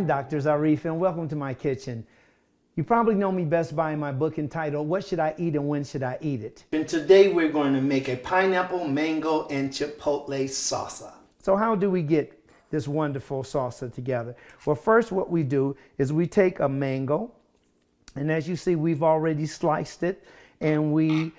I'm Dr. Zarif, and welcome to my kitchen. You probably know me best by my book entitled, What Should I Eat and When Should I Eat It? And today we're going to make a pineapple, mango, and chipotle salsa. So how do we get this wonderful salsa together? Well, first what we do is we take a mango, and as you see, we've already sliced it, and we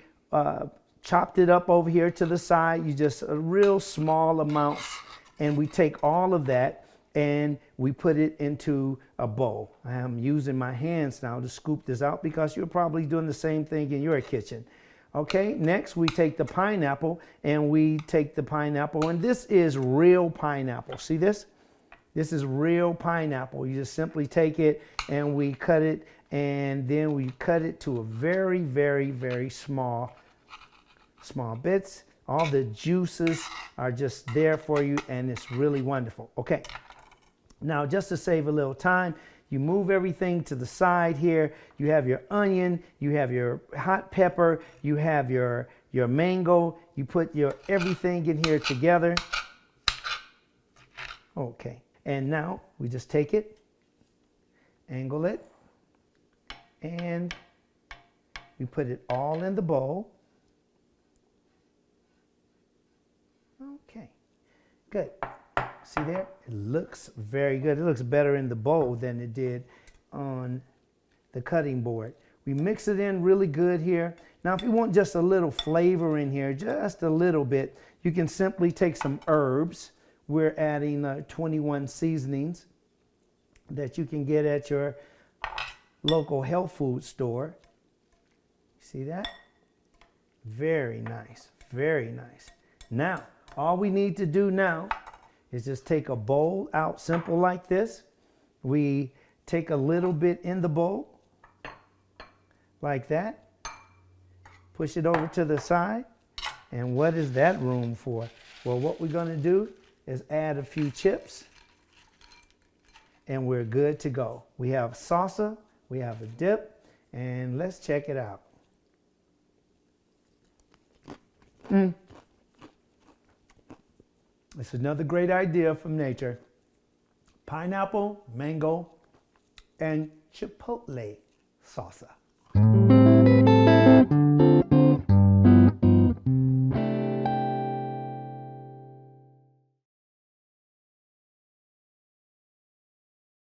chopped it up over here to the side. You just real small amounts, and we take all of that and we put it into a bowl. I am using my hands now to scoop this out because you're probably doing the same thing in your kitchen. Okay, next we take the pineapple, and this is real pineapple. See this? This is real pineapple. You just simply take it and we cut it, and then we cut it to a very, very, very small bits. All the juices are just there for you, and it's really wonderful. Okay. Now, just to save a little time, you move everything to the side here. You have your onion, you have your hot pepper, you have your mango. You put your everything in here together. Okay, and now we just take it, angle it, and we put it all in the bowl. Okay, good. See there? It looks very good. It looks better in the bowl than it did on the cutting board. We mix it in really good here. Now, if you want just a little flavor in here, just a little bit, you can simply take some herbs. We're adding 21 seasonings that you can get at your local health food store. See that? Very nice, very nice. Now, all we need to do now is just take a bowl out, simple like this. We take a little bit in the bowl, like that. Push it over to the side. And what is that room for? Well, what we're gonna do is add a few chips, and we're good to go. We have salsa, we have a dip, and let's check it out. It's another great idea from nature. Pineapple, mango, and chipotle salsa.